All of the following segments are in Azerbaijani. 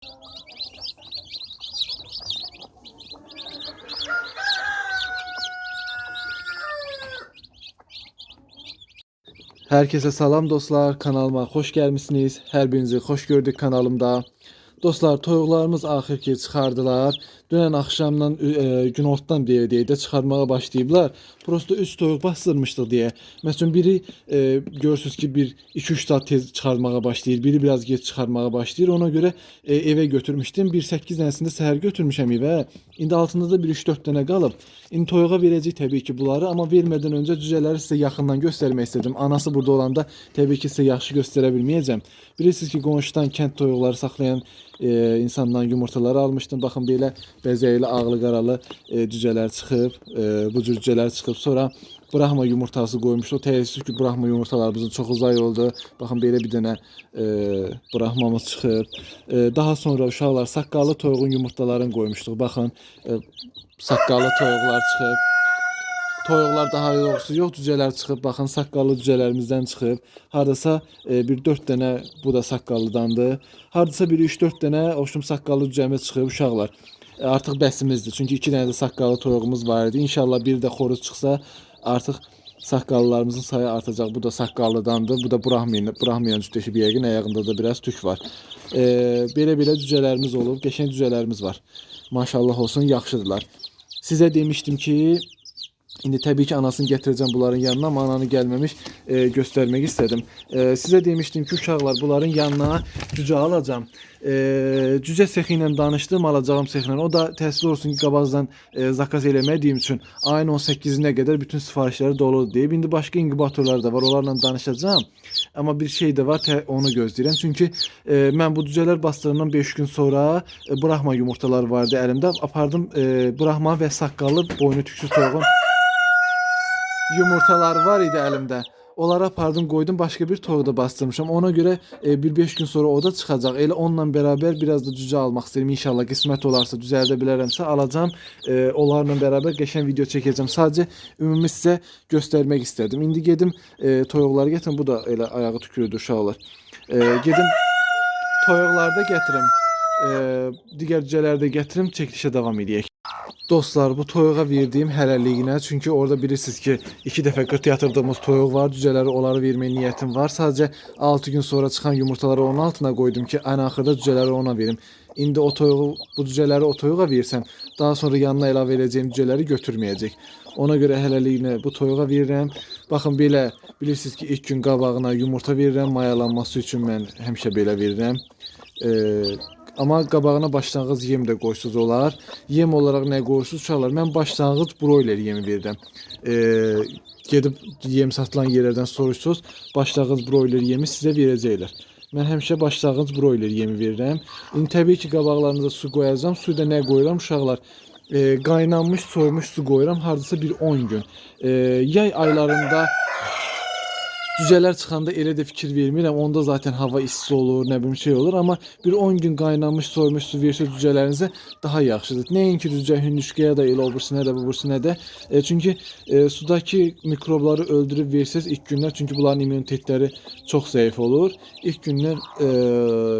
Herkese salam dostlar, kanalıma hoş gelmişsiniz. Her birinizi hoş gördük kanalımda. Dostlar, toyuqlarımız axır ki çıxardılar. Dünən axşamdan günortadan deyə çıxarmağa başlayıblar. Prosto 3 toyuq bastırmışdıq deyə. Məsələn biri görürsüz ki 2-3 saat tez çıxarmağa başlayır, biri biraz geç çıxarmağa başlayır. Ona görə evə götürmüşdüm. 1-8 dənəsində səhər götürmüşəm evə. İndi altında da 1-3-4 dənə qalıb. İndi toyuğa verəcək təbii ki bunları, amma vermədən öncə cücələri sizə yaxından göstərmək istedim. Anası burada olanda təbii ki sizə yaxşı göstərə bilməyəcəm. Bilirsiniz ki qonşudan kənd toyuqları saxlayan insandan yumurtaları almışdım. Baxın belə bəzəkli, ağlı qaralı cücələr çıxıb, bu cür cücələr çıxıb. Sonra Brahma yumurtası qoymuşdu. Təəssüf ki Brahma yumurtalarımızın çox uzay oldu. Baxın belə bir dənə Brahmamız çıxıb. Daha sonra uşaqlar saqqallı toyuğun yumurtalarını qoymuşduq. Baxın saqqallı toyuqlar çıxıb. Toyuqlar daha yoxsa yox, cücələr çıxıb. Baxın saqqallı cücələrimizdən çıxıb. Hardasa bir 4 dənə bu da saqqallıdandır. Hardasa bir 3-4 dənə oşum saqqallı cücəmiz çıxıb uşaqlar. Artıq bəsimizdir. Çünki 2 dənə də saqqallı toyuğumuz var idi. İnşallah bir də xoruz çıxsa artıq saqqallılarımızın sayı artacaq. Bu da saqqallıdandır. Bu da Brahmiyan cücəsi bir yəqin, ayağında da biraz tük var. Belə cücələrimiz olub. Qəşəng cücələrimiz var. Maşallah olsun, yaxşıdırlar. Sizə demişdim ki İndi təbii ki anasını gətirəcəm bunların yanına, amma ananı gəlməmiş göstərmək istedim. Sizə demişdim ki uşaqlar bunların yanına cücə alacağım. Cücə sexi ilə danışdım, alacağım sexlə. O da təəssüf olsun ki qabaqdan zakaz eləmədiyim üçün ayın 18-nə qədər bütün sifarişləri doludur deyib. İndi başqa inkubatorlar da var, onlarla danışacağım. Amma bir şey də var, onu gözləyirəm. Çünki mən bu cücələr bastığımdan 5 gün sonra Brahma yumurtalar vardı əlimdə. Apardım Brahma və saqqallı boynu tüksüz toyuğun yumurtalar var idi əlimdə. Onları apardım, qoydum, başqa bir toyuq da bastırmışam. Ona görə bir 5 gün sonra o da çıxacaq. Elə onunla bərabər biraz da cücə almaq istəyirəm. İnşallah qismət olarsa, düzəldə bilərəmsə alacağım. Onlarla bərabər qəşəng video çəkəcəm. Sadəcə ümumi sizə göstərmək istədim. İndi gedim toyuqları gətirim. Bu da elə ayağı tükürüdür uşaqlar. Gedim toyuqları da gətirim. Digər cücələri də gətirim, çəkilişə davam edək. Dostlar, bu toyuğa verdiyim hələlliyinə, çünki orada bilirsiniz ki 2 dəfə qırt yatırdığımız toyuq var, cücələri onları verməyə niyyətim var. Sadəcə 6 gün sonra çıxan yumurtaları onun altına qoydum ki ən axırda cücələri ona verim. İndi o toyuğu, bu cücələri o toyuğa versəm, daha sonra yanına əlavə edəcəyim cücələri götürməyəcək. Ona görə hələlliyinə bu toyuğa verirəm. Baxın belə, bilirsiniz ki ilk gün qabağına yumurta verirəm, mayalanması üçün mən həmişə belə verirəm. Amma qabağına başlanğıc yem də qoysuz olar. Yem olaraq nə qoyursuz uşaqlar? Mən başlanğıc broiler yemi verirəm. Gedib yem satılan yerlərdən soruşsuz, başlanğıc broiler yemi sizə verəcəklər. Mən həmişə başlanğıc broiler yemi verirəm. İndi təbii ki qabaqlarınıza su qoyacağam. Suda nə qoyuram uşaqlar? Qaynanmış, soymuş su qoyuram. Hardasa bir 10 gün. Yay aylarında cücələr çıxanda elə də fikir vermirəm. Onda zaten hava isti olur, nə bilim şey olur. Amma bir 10 gün qaynanmış, soymuş su versiniz cücələrinizə daha yaxşıdır. Nəinki cücə hündüşkəyə də elə olursun, nə də bu bursun, nə də. Çünki sudaki mikrobları öldürüb versiniz ilk günlər. Çünki bunların immunitetləri çox zəif olur. İlk günlər,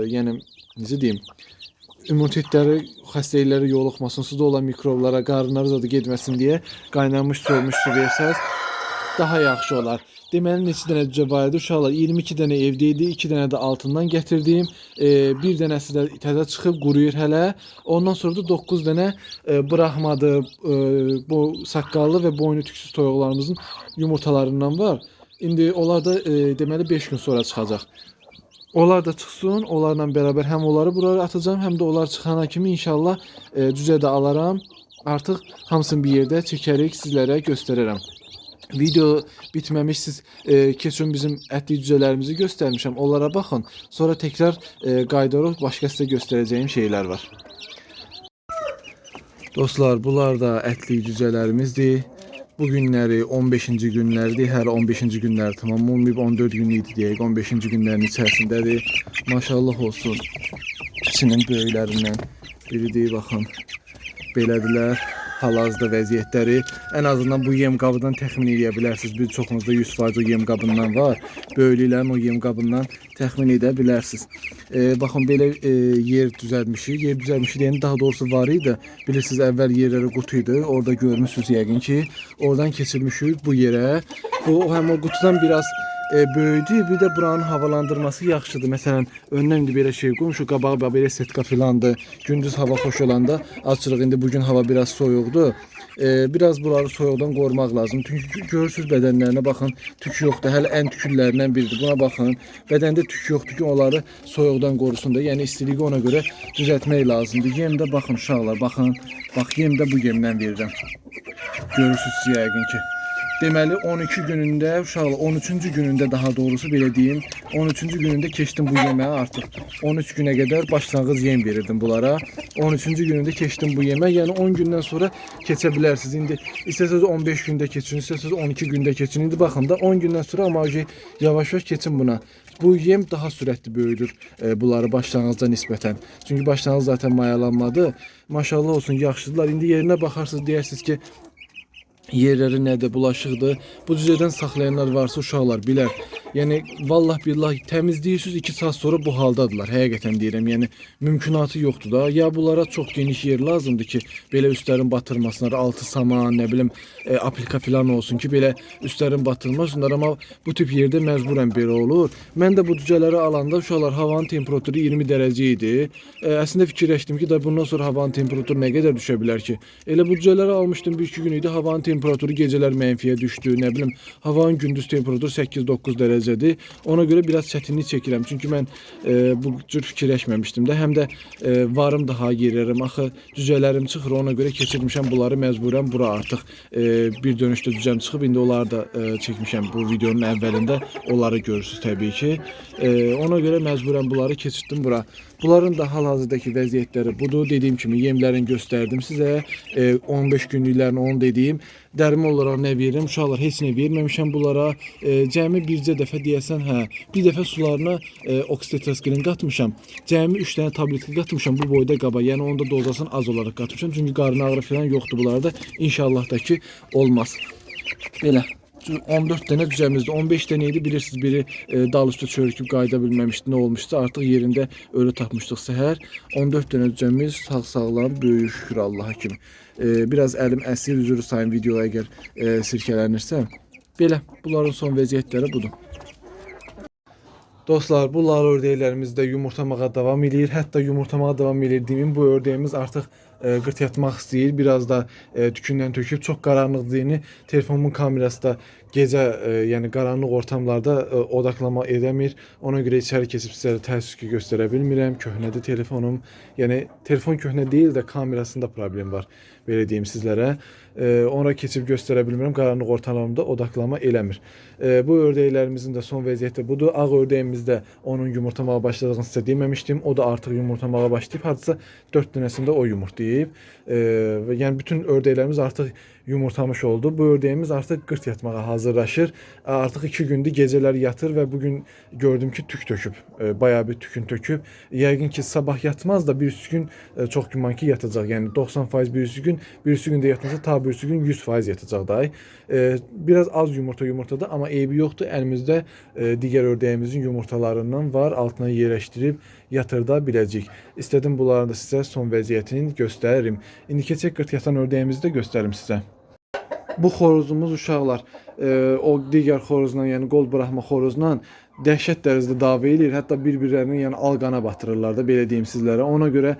yəni necə deyim, immunitetləri, xəstəlikləri yoluxmasın, suda olan mikroblara, qarınlarınıza da getməsin deyə qaynanmış, soymuş su versiniz daha yaxşı olar. Deməli neçə dənə cücə var idi uşaqlar? 22 dənə evdə idi, 2 dənə də altından gətirdiyim. Bir dənəsi də təzə çıxıb quruyur hələ. Ondan sonra da 9 dənə Brahmadır, bu saqqallı və boynu tüksüz toyuqlarımızın yumurtalarından var. İndi onlar da deməli 5 gün sonra çıxacaq. Onlar da çıxsın, onlarla bərabər həm onları buraya atacağım, həm də onlar çıxana kimi inşallah cücə də alaram. Artıq hamısını bir yerdə çəkərək sizlərə göstərərəm. Video bitməmiş, siz keçin bizim ətli cücələrimizi göstərmişəm. Onlara baxın. Sonra təkrar qayıdarıq, başqa sizə göstərəcəyim şeylər var. Dostlar, bunlar da ətli cücələrimizdir. Bu günləri 15-ci günlərdir. Hər 15-ci günlər tamam. 14 gün idi deyək. 15-ci günlərin içərisindədir. Maşallah olsun. İçinin böyüklərindən biridir, baxın. Belədilər. Hal-hazırda vəziyyətləri. Ən azından bu yem qabından təxmin edə bilərsiniz. Bir çoxunuzda 100% o yem qabından var. Böyüklərin o yem qabından təxmin edə bilərsiniz. Baxın belə yer düzəltmişik. Yer düzəltmişik deyəndə daha doğrusu var idi. Bilirsiniz əvvəl yerləri qutu idi. Orada görmüsünüz yəqin ki. Oradan keçirmişik bu yerə. Bu həm o qutudan biraz böyüdü. Bir de buranın havalandırması yaxşıdır. Məsələn, öndən indi belə şey qoymuşuq. Qabağı belə setka filandır. Gündüz hava xoş olanda açırıq. İndi bugün hava biraz soyuqdur. Biraz buraları soyuqdan qorumaq lazım. Çünki görürsüz bədənlərinə baxın, tük yoxdur. Hələ ən tüküllərindən biridir. Buna baxın. Bədəndə tük yoxdur ki, onları soyuqdan qorusun da. Yəni istiliyi ona görə düzəltmək lazımdır. Yemdə baxın uşaqlar, baxın. Bax yemdə bu yemdən verirəm. Görürsüz yəqin ki. Deməli 12 günündə uşaqlar 13-cü günündə daha doğrusu belə deyim 13-cü günündə keçdim bu yeməyə artıq 13 günə qədər başlanğıc yem verirdim bunlara 13-cü günündə keçdim bu yeməyə yəni 10 gündən sonra keçə bilərsiniz indi istəsəz 15 gündə keçin istəsəz 12 gündə keçin indi baxın da 10 gündən sonra amma yavaş-yavaş keçin buna bu yem daha sürətli böyüdür bunları başlanğıca nisbətən çünki başlanğıc zaten mayalanmadı maşallah olsun yaxşıdılar indi yerinə baxarsınız deyirsiniz ki yerləri nədir, bulaşıqdır. Bu cüzədən saxlayanlar varsa uşaqlar bilər. Yəni vallah billah təmizləyirsiniz 2 saat sonra bu haldadılar. Həqiqətən deyirəm. Yəni mümkünatı yoxdur da. Ya bunlara çox geniş yer lazımdır ki, belə üstlərin batırmasınlar, altı saman, nə bilim, aplika filan olsun ki, belə üstlərin batırmasınlar. Amma bu tip yerdə məcburən belə olur. Mən də bu cüzələri alanda uşaqlar havanın temperaturu 20 dərəcə idi. Əslində fikirləşdim ki, da bundan sonra havanın temperaturu nə qədər düşə bilər ki? Elə bu cüzələri almışdım 1-2 gün idi. Havanın temperaturu gecələr mənfiyə düşdü. Nə bilim, havanın gündüz temperaturu 8-9 dərəcədir. Ona görə biraz çətinlik çəkirəm. Çünki mən bu cür fikirləşməmişdim də. Həm də varım daha yerlərim. Axı cüzələrim çıxır. Ona görə keçirmişəm bunları məcburən bura artıq bir dönüşdə cüzəm çıxıb. İndi onları da çəkmişəm bu videonun əvvəlində. Onları görürsünüz təbii ki. Ona görə məcburən bunları keçirtdim bura. Bunların da hal-hazırdakı vəziyyətləri budur. Dediyim kimi yemlərini göstərdim sizə. 15 günlüklərini onu dediyim. Dərmi olaraq nə verirəm? Uşaqlar heç nə verməmişəm bunlara. Cəmi bircə dəfə deyəsən, bir dəfə sularına oksitetraskilin qatmışam. Cəmi 3 dənə tabletki qatmışam bu boyda qaba. Yəni onda dozasını az olaraq qatmışam. Çünki qarın ağrı falan yoxdur bunlarda. İnşallah da ki olmaz. Belə. 14 dənə cüzəmizdə 15 dənə idi bilirsiniz biri dal üstü çörüküb qayıda bilməmişdi nə olmuşdu artıq yerində ölü tapmışdıq səhər 14 dənə cüzəmiz sağ-sağlam böyük şükür Allaha kimi biraz əlim əsir üzrü sayın videoya əgər sirkələnirsə belə bunların son vəziyyətləri budur. Dostlar, bu lal ördəklərimiz də yumurtlamağa davam edir. Hətta yumurtlamağa davam edir demeyim. Bu ördəyimiz artıq qırt yatmaq istəyir. Biraz da tükündən töküb. Çox qaranlıqdığını telefonumun kamerası da gecə, yəni qaranlıq ortamlarda odaklama edəmir. Ona görə içəri keçib sizlərə təəssüf ki göstərə bilmirəm. Köhnədir telefonum. Yəni telefon köhnə deyil də kamerasında problem var. Belə deyim sizlərə. Ona keçib göstərə bilmirəm. Qaranlıq ortamlarında odaklama eləmir. Bu ördəklərimizin də son vəziyyəti budur. Ağ ördəyimizdə onun yumurtlamağa başladığını sizə deməmişdim. O da artıq yumurtlamağa başlayıb. Hardasa 4 dənəsində o yumurtlayıb. Yəni bütün ördəklərimiz artıq yumurtlamış oldu. Bu ördəyimiz artıq qırt yatmağa hazırlaşır. Artıq 2 gündür gecələr yatır və bugün gördüm ki tük töküb. Bayağı bir tükün töküb. Yəqin ki sabah yatmaz da bir gün çox güman ki yatacaq. Yəni 90% bir gün də yatmasa ta bir gün 100% yatacaq da. Biraz az yumurtadı amma eybi yoxdur. Əlimizdə digər ördəyimizin yumurtalarından var. Altına yerləşdirib yatırda biləcək. İstədim bunların da sizə son vəziyyətini göstəririm. İndi keçək qırt yatan ördəyimizi də göstərim sizə. Bu xoruzumuz uşaqlar o digər xoruzla, yəni qol buraxma xoruzla dəhşət dərəcədə dava eləyir. Hətta bir-birlərini yəni alqana batırırlar da belə deyim sizlərə. Ona görə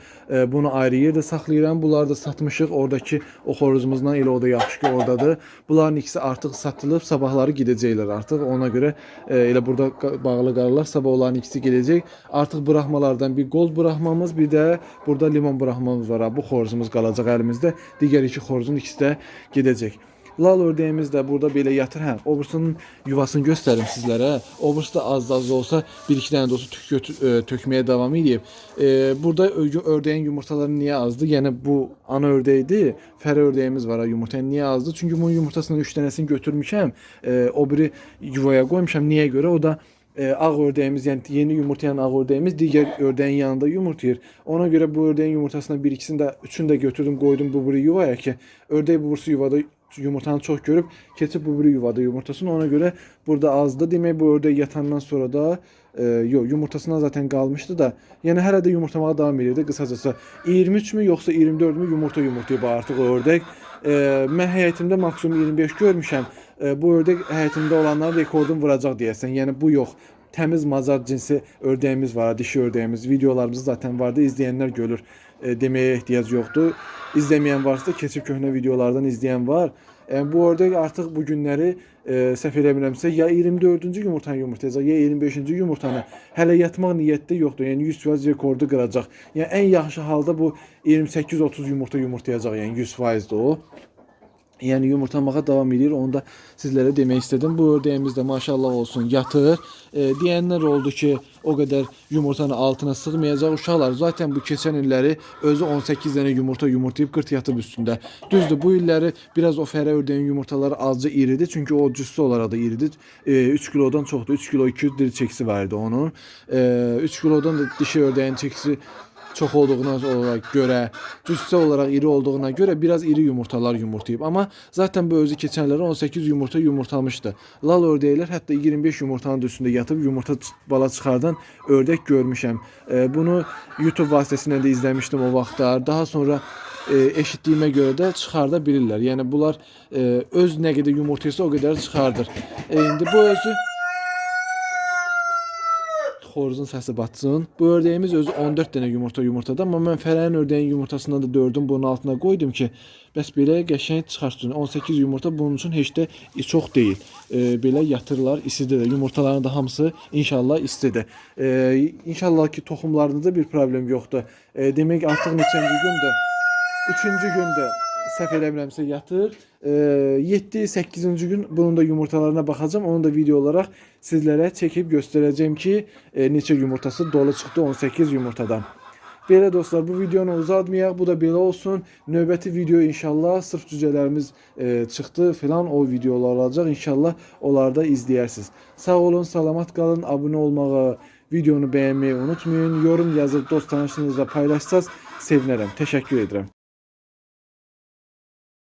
bunu ayrı yerdə saxlayıram. Bunları da satmışıq. Oradakı o xoruzumuzdan elə o da yaxşı ki oradadır. Bunların ikisi artıq satılıb, sabahları gedəcəklər artıq. Ona görə elə burada bağlı qalırlar. Sabah onların ikisi gedəcək. Artıq buraxmalardan bir qol buraxmamız, bir də burada limon buraxmamız var. Bu xoruzumuz qalacaq əlimizdə. Digər iki xoruzun ikisi də gedəcək. Lal ördəyimiz də burada belə yatır. Obursunun yuvasını göstərim sizlərə. Obursu da az olsa 1-2 dənə də olsa tük tökməyə davam edib. Burada ördəyin yumurtaları niyə azdı? Yəni bu ana ördəkdir. Fərə ördəyimiz var yumurtaya. Niyə azdı? Çünki bunun yumurtasından 3 dənəsini götürmüşəm. O biri yuvaya qoymuşam. Niyə görə? O da ağ ördəyimiz, yəni yeni yumurtlayan ağ ördəyimiz digər ördəyin yanında yumurtlayır. Ona görə bu ördəyin yumurtasından bir ikisini də üçünü də götürdüm, qoydum bu biri yuvaya ki, ördək bu yuvada yumurtanı çox görüb keçib bu biri yuvada yumurtasını. Ona görə burada azdı. Demək bu ördək yatandan sonra da yox, yumurtasından zaten qalmışdı da. Yəni hələ də yumurtlamağa davam edirdi. Qısacası 23 mü yoxsa 24 mü yumurta yumurtlayıb artıq o ördək. Mən həyətimdə maksimum 25 görmüşəm. Bu ördək həyətimdə olanların rekordunu vuracaq deyəsən. Yəni bu yox. Təmiz mazar cinsi ördəyimiz var, dişi ördəyimiz. Videolarımız zaten vardı. İzləyənlər görür. Deməyə ehtiyac yoxdur. İzləməyən varsa keçib köhnə videolardan izləyən var. Bu ördək artıq bu günləri səhv eləmirəmsə ya 24-cü yumurtanı yumurtlayacaq, ya 25-ci yumurtanı. Hələ yatmaq niyyətdə yoxdur. Yəni 100% rekordu qıracaq. Yəni ən yaxşı halda bu 28-30 yumurta yumurtlayacaq. Yəni 100%dir o. Yəni yumurtlamağa davam edir. Onu da sizlərə demək istədim. Bu ördəyimiz də maşallah olsun yatır. Deyənlər oldu ki, o qədər yumurtanın altına sığmayacaq. Uşaqlar zaten bu keçən illəri özü 18 dənə yumurta yumurtlayıb 40 yatıb üstündə. Düzdür, bu illəri biraz o fərə ördəyin yumurtaları azca iridir. Çünki o cüssü olaraq da iridir. 3 kilodan çoxdur. 3 kilo 200 diri çəkisi var idi onun. 3 kilodan da dişi ördəyin çəkisi çox olduğuna görə, cüssə olaraq iri olduğuna görə biraz iri yumurtalar yumurtlayıb. Amma zaten bu özü keçənlərə 18 yumurta yumurtlamışdı. Lal ördəklər hətta 25 yumurtanın üstündə yatıb yumurta bala çıxardan ördək görmüşəm. Bunu YouTube vasitəsilə də izləmişdim o vaxtlar. Daha sonra eşitdiyimə görə də çıxarda bilirlər. Yəni bunlar öz nə qədər yumurtaysa o qədər çıxardır. İndi bu özü xoruzun səsi batsın. Bu ördəyimiz özü 14 dənə yumurta yumurtladı. Amma mən fərənin ördəyin yumurtasından da 4-ün bunun altına qoydum ki, bəs belə qəşəng çıxarsın. 18 yumurta bunun üçün heç də çox deyil. Belə yatırlar, istidir də. Yumurtaların da hamısı inşallah istidir. İnşallah ki, toxumlarınızda bir problem yoxdur. Demək artıq neçənci gündür? 3-cü gündür. Səhv eləmirəmsə yatır. 7-8-ci gün bunun da yumurtalarına baxacağım. Onu da video olaraq sizlərə çəkib göstərəcəm ki, neçə yumurtası dolu çıxdı 18 yumurtadan. Belə dostlar, bu videonu uzatmayaq. Bu da belə olsun. Növbəti video inşallah sırf cücələrimiz çıxdı filan, o videolar olacaq. İnşallah onları da izləyərsiniz. Sağ olun, salamat qalın. Abunə olmağı, videonu bəyənməyi unutmayın. Yorum yazıb dost tanışınızla paylaşsanız sevinərəm. Təşəkkür edirəm.